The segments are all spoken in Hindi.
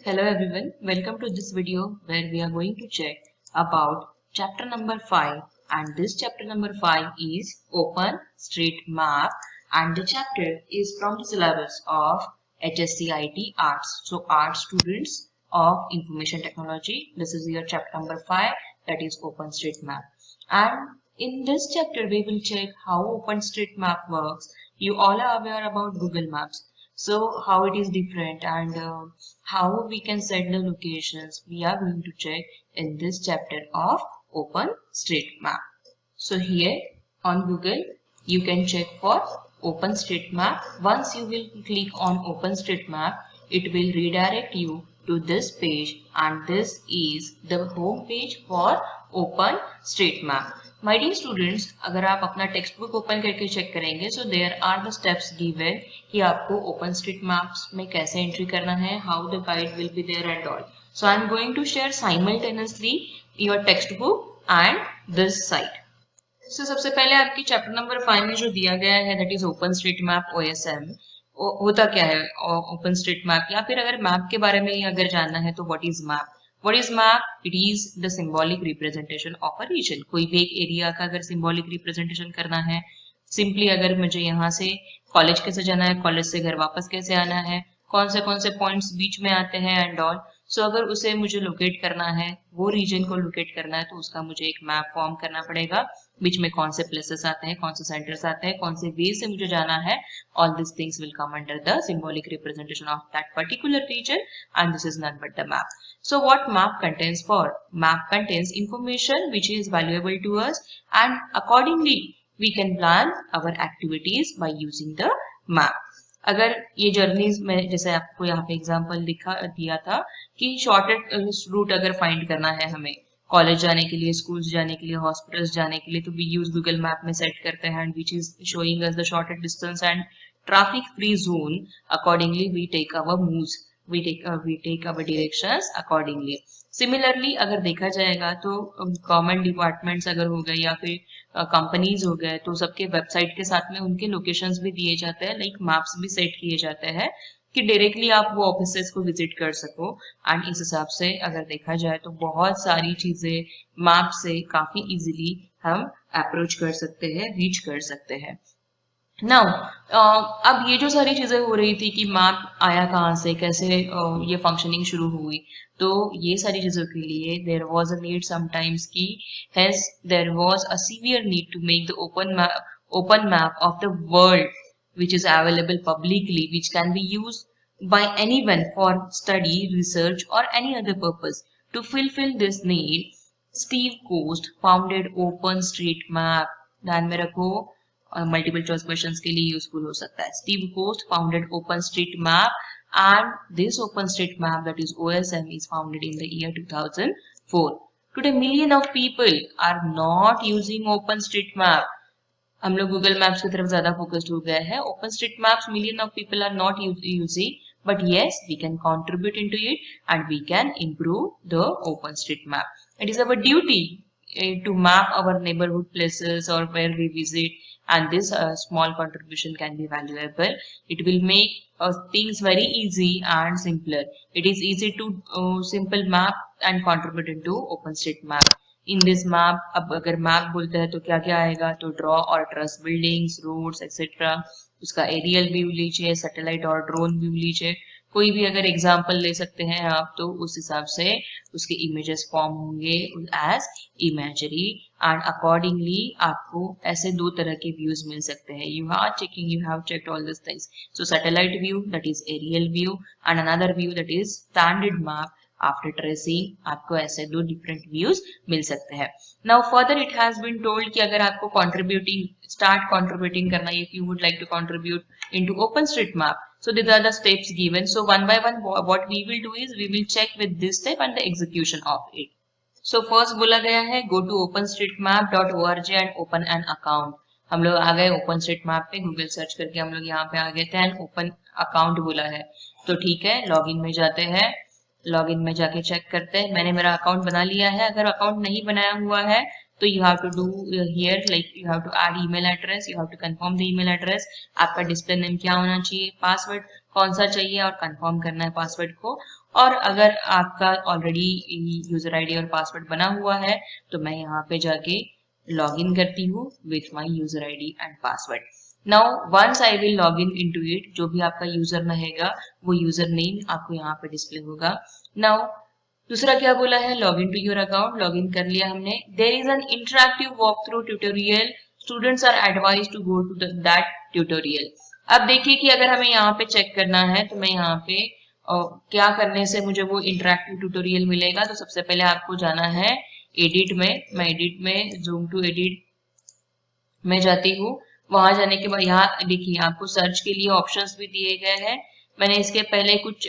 Hello everyone, welcome to this video where we are going to check about chapter number 5, and this chapter number 5 is OpenStreetMap, and the chapter is from the syllabus of HSCIT Arts. So Arts students of Information Technology, this is your chapter number 5, that is OpenStreetMap. And in this chapter we will check how OpenStreetMap works. You all are aware about Google Maps. So how it is different and how we can set the locations we are going to check in this chapter of OpenStreetMap. So here on Google you can check for OpenStreetMap. Once you will click on OpenStreetMap, it will redirect you to this page, and this is the home page for OpenStreetMap. My dear students, अगर आप अपना टेक्स्ट बुक ओपन करके चेक करेंगे so there are the steps given कि आपको ओपन स्ट्रीट मैप्स में कैसे एंट्री करना है, how the guide will be there and all. So I am going to share simultaneously your text book and this site. So सबसे पहले आपकी चैप्टर नंबर 5 में जो दिया गया है that is open street map OSM. होता क्या है ओपन स्ट्रीट मैप, या फिर अगर मैप के बारे में अगर जानना है तो what is map. What is map? It is the symbolic representation of a region. कोई भी एक एरिया का अगर symbolic representation करना है, सिंपली अगर मुझे यहाँ से कॉलेज कैसे जाना है, कॉलेज से घर वापस कैसे आना है, कौन से पॉइंट्स बीच में आते हैं एंड ऑल. सो अगर उसे मुझे लोकेट करना है, वो रीजन को लोकेट करना है, तो उसका मुझे एक मैप फॉर्म करना पड़ेगा. बीच में कौन से प्लेसेस आते हैं, कौन से सेंटर्स आते हैं, कौन से वे से मुझे जाना है. All these things will come under the symbolic representation of that particular region, and this is none but the map. So what map contains for? Map contains information which is valuable to us, and accordingly we can plan our activities by using the map. अगर ये जर्नीज में जैसे आपको यहाँ पे एग्जांपल दिया था कि शॉर्टेस्ट रूट अगर फाइंड करना है हमें कॉलेज जाने के लिए, स्कूल्स जाने के लिए, हॉस्पिटल्स जाने के लिए, तो वी यूज गूगल मैप में सेट करते हैं, and which is showing us the shortest distance and traffic free zone. Accordingly we take our moves, we take our directions accordingly. Similarly अगर देखा जाएगा तो गवर्नमेंट डिपार्टमेंट्स अगर हो गए या फिर कंपनीज हो गए, तो सबके वेबसाइट के साथ में उनके लोकेशंस भी दिए जाते हैं, लाइक मैप्स भी सेट किए जाते हैं कि डायरेक्टली आप वो ऑफिसेस को विजिट कर सको. एंड इस हिसाब से अगर देखा जाए तो बहुत सारी चीजें मैप से काफी इजीली हम अप्रोच कर सकते हैं, रीच कर सकते हैं. नाउ अब ये जो सारी चीजें हो रही थी कि मैप आया कहाँ से, कैसे ये फंक्शनिंग शुरू हुई, तो ये सारी चीजों के लिए there was a need sometimes की hence there was a severe need to make the open map of the world which is available publicly, which can be used by anyone for study, research or any other purpose. To fulfill this need, Steve Coast founded OpenStreetMap. ध्यान में रखो, मल्टीपल चॉइस क्वेश्चंस के लिए यूजफुल हो सकता है. Steve Coast founded OpenStreetMap, and this OpenStreetMap, that is OSM, is founded in the year 2004. Today million of people are not using OpenStreetMap. हम लोग गूगल मैप्स की तरफ ज्यादा फोकस्ड हो गए हैं. Open street maps million of people are not using, but yes, we can contribute into it and we can improve the OpenStreetMap. It is our duty to map our neighborhood places or where we visit, and this small contribution can be valuable. It will make things very easy and simpler. It is easy to simple map and contribute into OpenStreetMap. In this map, अब अगर मैप बोलते हैं तो क्या क्या आएगा, तो ड्रॉ और ट्रस बिल्डिंग्स, रोड्स एक्सेट्रा, उसका एरियल व्यू लीजिए, सैटेलाइट और ड्रोन व्यू लीजिए, कोई भी अगर एग्जांपल ले सकते हैं आप, तो उस हिसाब से उसके इमेजेस फॉर्म होंगे एज इमेजरी, एंड अकॉर्डिंगली आपको ऐसे दो तरह के व्यूज मिल सकते हैं. You have checked all this things. So satellite view, that is aerial view, and another view that is standard map. After tracing आपको ऐसे दो डिफरेंट व्यूज मिल सकते हैं. Now further it has been told कि अगर आपको स्टार्ट कंट्रीब्यूटिंग करना है, if you would like to contribute into OpenStreetMap, so these are the steps given. So one by one what we will do is we will check with this step and the execution of it. So first बोला गया है go to openstreetmap.org and open an account. हम लोग आ गए OpenStreetMap पे, गूगल सर्च करके हम लोग यहाँ पे आ गए थे एंड ओपन अकाउंट बोला है, तो ठीक है, लॉगिन में जाते हैं. लॉगिन में जाके चेक करते हैं. मैंने मेरा अकाउंट बना लिया है. अगर अकाउंट नहीं बनाया हुआ है तो you have to do here, like you have to add email address, you have to confirm the email address. आपका डिस्प्ले नेम क्या होना चाहिए, पासवर्ड कौन सा चाहिए और कंफर्म करना है पासवर्ड को. और अगर आपका ऑलरेडी यूजर आईडी और पासवर्ड बना हुआ है तो मैं यहाँ पे जाके लॉग इन करती हूँ with my user ID and password. Now once I will log in into it, जो भी आपका यूजर रहेगा वो यूजर नेम आपको यहाँ पे डिस्प्ले होगा। नाउ दूसरा क्या बोला है, log in to your account, log in कर लिया हमने। There is an interactive walk through tutorial, students are advised to go to that tutorial. अब देखिए कि अगर हमें यहाँ पे चेक करना है तो मैं यहाँ पे क्या करने से मुझे वो इंटरैक्टिव ट्यूटोरियल मिलेगा। तो सबसे पहले आपको जाना है एडिट में, मैं एडिट में जूम टू एडिट में जाती हूँ। वहां जाने के बाद यहाँ देखिए आपको सर्च के लिए ऑप्शंस भी दिए गए हैं। मैंने इसके पहले कुछ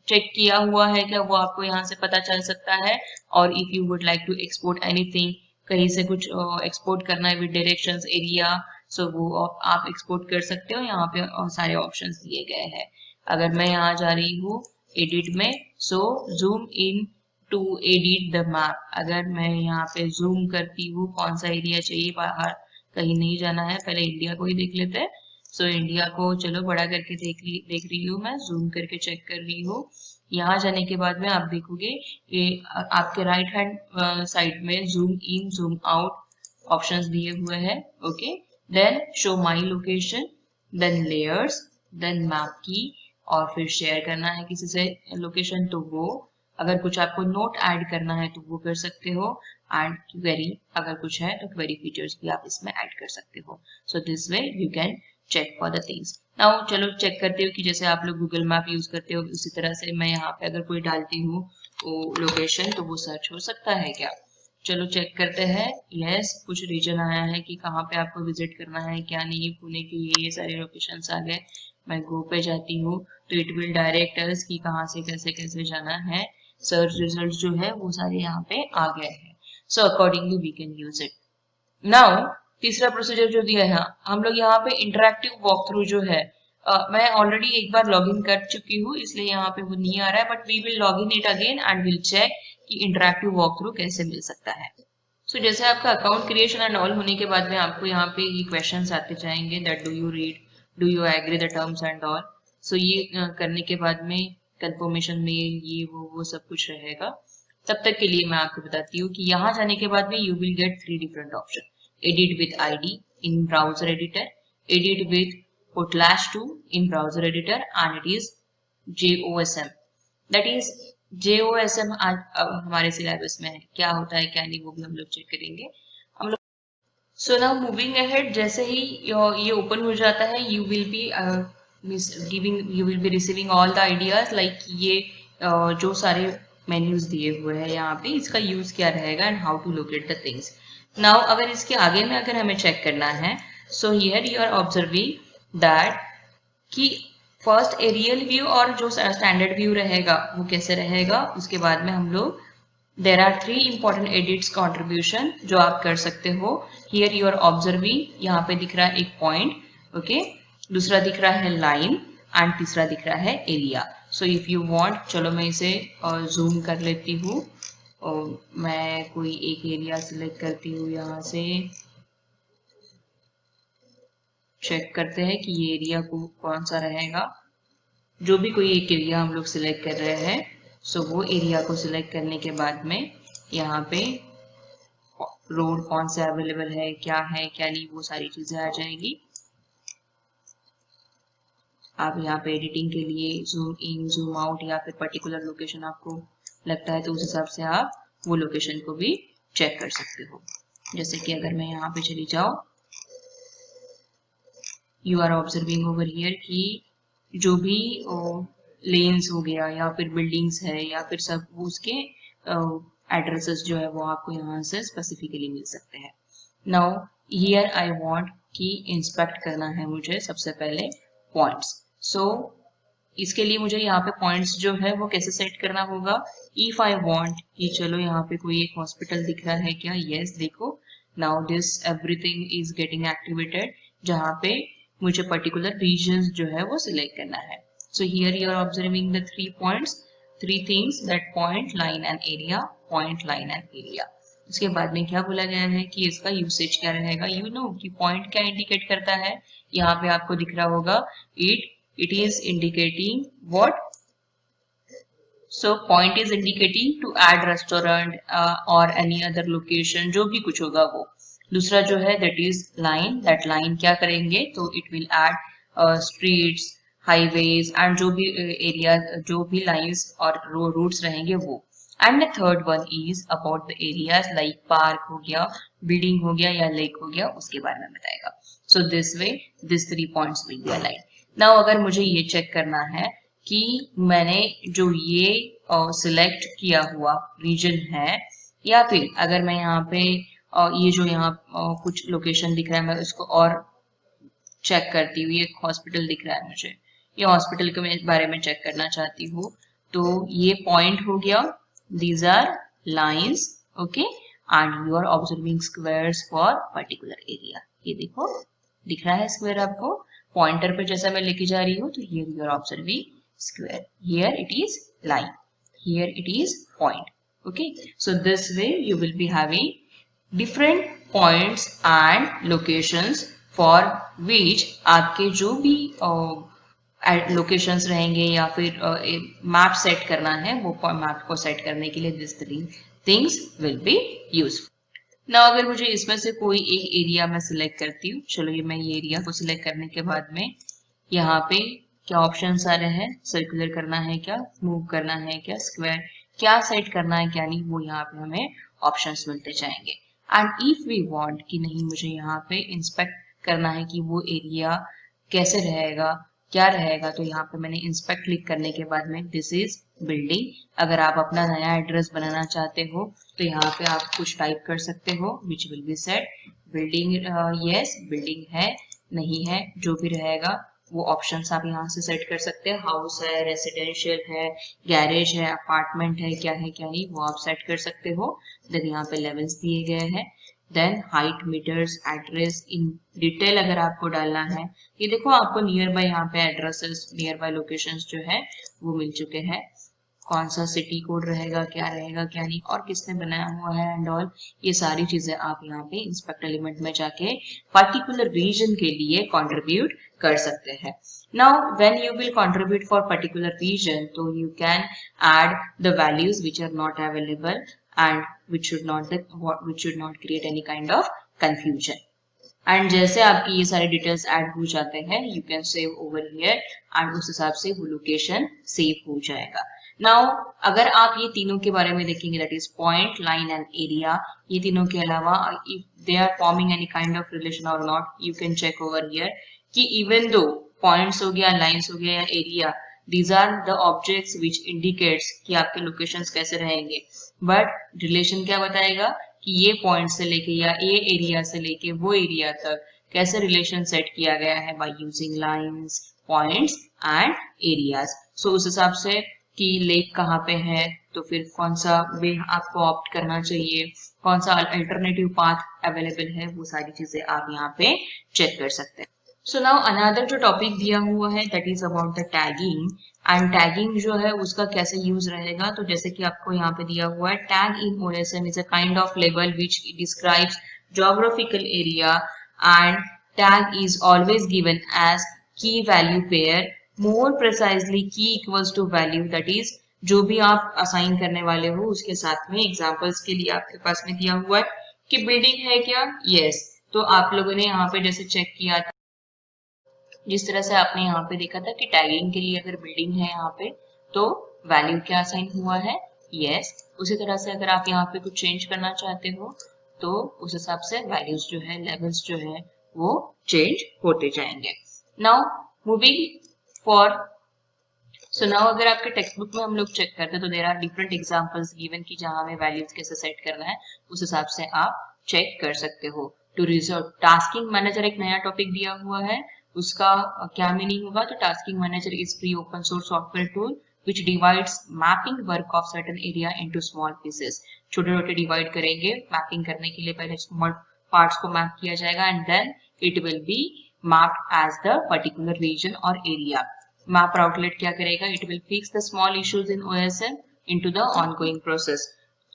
चेक किया हुआ है क्या, वो आपको यहाँ से पता चल सकता है। और if you would like to export anything, कहीं से कुछ एक्सपोर्ट करना है विद डायरेक्शंस एरिया, सो वो आप एक्सपोर्ट कर सकते हो। यहाँ पे सारे ऑप्शंस दिए गए हैं। अगर मैं यहाँ जा रही हूँ एडिट में, so zoom in to edit the map, अगर मैं यहाँ पे जूम करती हूँ कौन सा एरिया चाहिए, बाहर कहीं नहीं जाना है, पहले इंडिया को ही देख लेते हैं। सो इंडिया को चलो बड़ा करके देख रही हूँ, मैं जूम करके चेक कर रही हूँ। यहाँ जाने के बाद में आप देखोगे ये आपके राइट हैंड साइड में zoom in zoom out options दिए हुए हैं। Okay, then show my location, then layers, then map key, और फिर शेयर करना है किसी से लोकेशन तो वो, अगर कुछ आपको नोट ऐड करना है तो वो कर सकते हो, एंड क्वेरी अगर कुछ है तो क्वेरी फीचर्स भी आप इसमें ऐड कर सकते हो। So this way you can check for the things. Now चलो चेक करते हो कि जैसे आप लोग गूगल मैप यूज करते हो उसी तरह से मैं यहाँ पे अगर कोई डालती हूँ वो लोकेशन तो वो सर्च हो सकता है क्या। चलो चेक करते हैं। यस, कुछ रीजन आया है कि कहाँ पे आपको विजिट करना है क्या नहीं, पुणे की ये सारे लोकेशंस आ गए। मैं गो पे जाती हूँ तो इट विल डायरेक्ट अस कि कहाँ से कैसे कैसे जाना है। सर्च रिजल्ट जो है वो सारे यहाँ पे आ गए हैं। So accordingly we can use it. Now तीसरा प्रोसीजर जो दिया है, हम लोग यहाँ पे इंटरैक्टिव वॉक थ्रू जो है, मैं ऑलरेडी एक बार लॉगिन कर चुकी हूँ इसलिए यहाँ पे वो नहीं आ रहा है, but we will log in it again and will check कि इंटरैक्टिव वॉक थ्रू कैसे मिल सकता है। सो जैसे आपका अकाउंट क्रिएशन एंड ऑल होने के बाद में आपको यहाँ पे ये क्वेश्चंस आते जाएंगे, that do you read, do you agree the terms and all. So ये करने के बाद में कंफर्मेशन मेल ये वो सब कुछ रहेगा। तब तक के लिए मैं आपको बताती हूँ कि यहाँ जाने के बाद में you will get 3 different option. Edit with ID in browser editor, edit with /2 in browser editor, and it is JOSM, that is JOSM आज अब हमारे सिलेबस में है, क्या होता है क्या नहीं वो भी हम लोग चेक करेंगे हम लोग। सो नाउ मूविंग अहेड, जैसे ही ये ओपन हो जाता है you will be receiving all the ideas like ये जो सारे मेन्यूज दिए हुए हैं यहाँ पे, इसका यूज क्या रहेगा and how to locate the things. Now अगर इसके आगे में अगर हमें चेक करना है, so here you are observing that कि फर्स्ट एरियल व्यू और जो स्टैंडर्ड व्यू रहेगा वो कैसे रहेगा। उसके बाद में हम लोग there are 3 important edits contribution जो आप कर सकते हो। हियर यू आर ऑब्जर्विंग, यहाँ पे दिख रहा है एक पॉइंट, ओके, दूसरा दिख रहा है लाइन एंड तीसरा दिख रहा है area. So if you want, चलो मैं इसे जूम कर लेती हूँ और मैं कोई एक एरिया सिलेक्ट करती हूँ, यहाँ से चेक करते हैं कि ये एरिया को कौन सा रहेगा। जो भी कोई एक एरिया हम लोग सिलेक्ट कर रहे हैं, सो वो एरिया को सिलेक्ट करने के बाद में यहाँ पे रोड कौन सा अवेलेबल है क्या नहीं वो सारी चीजें आ जाएगी। आप यहाँ पे एडिटिंग के लिए जूम इन जूम आउट या फिर पर्टिकुलर लोकेशन आपको लगता है तो उस हिसाब से आप वो लोकेशन को भी चेक कर सकते हो। जैसे कि अगर मैं यहाँ पे चली जाऊँ, you are observing over here कि जो भी लेन्स हो गया या फिर बिल्डिंग्स है या फिर सब उसके एड्रेसेस जो है वो आपको यहाँ से स्पेसिफिकली मिल सकते हैं। नाउ हियर आई वांट कि इंस्पेक्ट करना है मुझे सबसे पहले पॉइंट्स। सो इसके लिए मुझे यहाँ पे पॉइंट्स जो है वो कैसे सेट करना होगा। इफ आई वांट कि चलो यहाँ पे कोई एक हॉस्पिटल दिख रहा है क्या, यस देखो, now this everything is getting activated, जहाँ पे मुझे पर्टिकुलर रीजन जो है वो सिलेक्ट करना है। So here you are observing the 3 points, 3 things, that point, line and area, point, line and area. उसके बाद में क्या बोला गया है कि इसका यूसेज क्या रहेगा। यू नो कि पॉइंट क्या इंडिकेट करता है, यहाँ पे आपको दिख रहा होगा it is indicating what, so point is indicating to add restaurant और एनी अदर लोकेशन, जो भी कुछ होगा वो। दूसरा जो है that is line, that line क्या करेंगे तो it will add streets, highways and जो भी एरिया, जो भी लाइंस और रूट्स रहेंगे वो। And the third one is about the areas like park हो गया, बिल्डिंग हो गया या लेक हो गया, उसके बारे में बताएगा। सो this way this 3 points will be aligned. Now अगर मुझे ये चेक करना है कि मैंने जो ये सिलेक्ट किया हुआ रीजन है, या फिर अगर मैं यहाँ पे ये जो यहाँ कुछ लोकेशन दिख रहा है मैं उसको और चेक करती हूँ, ये हॉस्पिटल दिख रहा है मुझे, ये हॉस्पिटल के बारे में चेक करना चाहती हूँ, तो ये पॉइंट हो गया, these are lines, okay, and you are observing squares for particular area. ये देखो दिख रहा है स्क्वायर आपको, पॉइंटर पे जैसा मैं लेके जा रही हूँ, तो here you are observing square, here it is line, here it is point, okay, so this way you will be having different points and locations for which आपके जो भी लोकेशंस रहेंगे या फिर मैप सेट करना है, वो मैप को सेट करने के लिए this 3 things will be useful। ना अगर मुझे इसमें से कोई एक एरिया मैं सिलेक्ट करती हूँ, चलो ये मैं ये एरिया को सिलेक्ट करने के बाद में यहाँ पे क्या ऑप्शंस आ रहे हैं, सर्कुलर करना है क्या, मूव करना है क्या, स्क्वायर क्या सेट करना है क्या नहीं, वो यहाँ पे हमें ऑप्शंस मिलते जाएंगे। एंड इफ वी वांट कि नहीं मुझे यहाँ पे इंस्पेक्ट करना है कि वो एरिया कैसे रहेगा क्या रहेगा, तो यहाँ पे मैंने इंस्पेक्ट क्लिक करने के बाद में दिस इज बिल्डिंग। अगर आप अपना नया एड्रेस बनाना चाहते हो तो यहाँ पे आप कुछ टाइप कर सकते हो, which will be set building, yes building है नहीं है, जो भी रहेगा वो ऑप्शंस आप यहाँ से सेट कर सकते हैं। हाउस है, रेसिडेंशियल है, गैरेज है, अपार्टमेंट है, क्या नहीं वो आप सेट कर सकते हो। देन यहाँ पे लेवल्स दिए गए हैं, then height, metres, address in detail अगर आपको डालना है, ये देखो आपको नियर बाय यहाँ पे एड्रेसेस, नियर बाय लोकेशंस जो है वो मिल चुके हैं, कौन सा सिटी कोड रहेगा क्या नहीं, और किसने बनाया हुआ है एंड ऑल, ये सारी चीजें आप यहाँ पे इंस्पेक्ट एलिमेंट में जाके पर्टिकुलर रीजन के लिए कंट्रीब्यूट कर सकते हैं। Now when you will contribute for particular region, तो you can add the values which are not available and which should not create any kind of confusion। And जैसे आपकी ये सारे डिटेल्स ऐड हो जाते हैं, you can save over here and उस हिसाब से वो लोकेशन सेव हो जाएगा। नाउ अगर आप ये तीनों के बारे में देखेंगे, that is point, line and area, ये तीनों के अलावा if they are forming any kind of relation और not, you can check over here कि इवन दो पॉइंट्स हो गया, लाइन्स हो गया या area, these are the objects which indicates कि आपके लोकेशंस कैसे रहेंगे, बट रिलेशन क्या बताएगा कि ये पॉइंट से लेके या ये एरिया से लेके वो एरिया तक कैसे रिलेशन सेट किया गया है by using lines, points and areas. So उस हिसाब से कि लेक कहाँ पे है, तो फिर कौन सा वे आपको ऑप्ट करना चाहिए, कौन सा अल्टरनेटिव पाथ अवेलेबल है, वो सारी चीजें आप यहाँ पे चेक कर सकते हैं। सो नाउ अनदर जो टॉपिक दिया हुआ है that is about the tagging, and tagging जो है उसका कैसे यूज रहेगा, तो जैसे कि आपको यहाँ पे दिया हुआ है, tag in OSM is a kind of label which describes geographical area and tag is always given as key value pair, more precisely key equals to value, that is जो भी आप असाइन करने वाले हो उसके साथ में। एग्जांपल्स के लिए आपके पास में दिया हुआ है कि बिल्डिंग है क्या, यस, तो आप लोगों ने यहाँ पे जैसे चेक किया था, जिस तरह से आपने यहाँ पे देखा था कि टैगिंग के लिए अगर बिल्डिंग है यहाँ पे तो वैल्यू क्या असाइन हुआ है, यस, उसी तरह से अगर आप यहाँ पे कुछ चेंज करना चाहते हो तो उस हिसाब से वैल्यूज जो है, लेवल्स जो है वो चेंज होते जाएंगे। Now moving for, so now अगर आपके टेक्स्ट बुक में हम लोग चेक करते हैं तो there are different examples given कि जहां हमें वैल्यूज कैसे सेट करना है उस हिसाब से आप चेक कर सकते हो। टू रिजॉल्व टास्किंग मैनेजर एक नया टॉपिक दिया हुआ है, उसका क्या मीनिंग होगा, तो tasking manager is free open source software tool which divides mapping work of certain area into small pieces। छोटे छोटे डिवाइड करेंगे, मैपिंग करने के लिए पहले स्मॉल पार्ट्स को मैप किया जाएगा and then it will be mapped as the particular region और एरिया। मैपर आउटलेट क्या करेगा, it will fix the small issues in OSM into the ongoing process.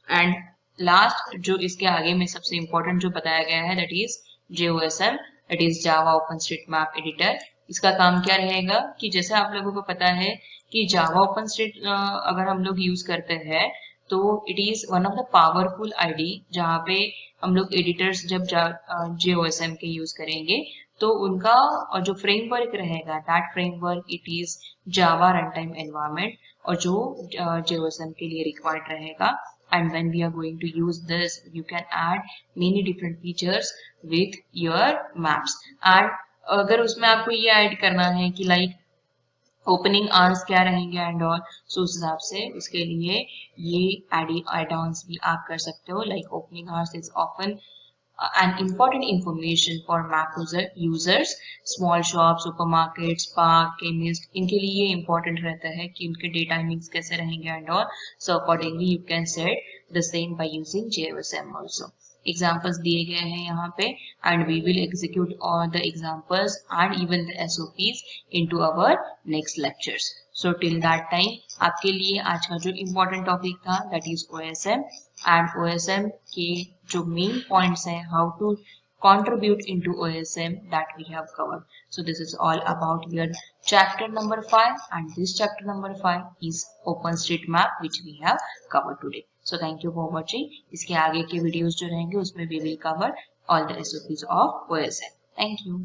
And last जो इसके आगे में सबसे इंपॉर्टेंट जो बताया गया है that is JOSM, that is Java OpenStreetMap editor. इसका काम क्या रहेगा कि जैसे आप लोगों को पता है कि जावा ओपन स्ट्रीट अगर हम लोग यूज करते हैं तो it is one of the powerful ID, जहाँ पे हम लोग एडिटर्स जब JOSM के यूज करेंगे तो उनका जो फ्रेमवर्क रहेगा that framework it is Java run time environment, और जो JOSM के लिए रिक्वायर्ड रहेगा. And when we are going to use this, you can add many different features with your maps. And अगर उसमें आपको ये ऐड करना है कि लाइक ओपनिंग आवर्स क्या रहेंगे एंड ऑल, सो उस हिसाब से उसके लिए ये एड-ऑन्स भी आप कर सकते हो. Like opening hours is often an important information for map users. Small shops, supermarkets, park, chemist, इनके लिए ये important रहता है कि उनके डे टाइमिंग्स कैसे रहेंगे and all. So accordingly you can set the same by using JOSM also. Examples दिए गए हैं यहाँ पे and we will execute all the examples and even the SOPs into our next lectures. So till that time आपके लिए आज का जो important topic था that is OSM, and OSM के जो main points हैं how to contribute into OSM that we have covered. So this is all about your chapter number 5, and this chapter number 5 is OpenStreetMap which we have covered today. So thank you for watching. इसके आगे के videos जो रहेंगे उसमें we will cover all the SOPs of OSM. Thank you.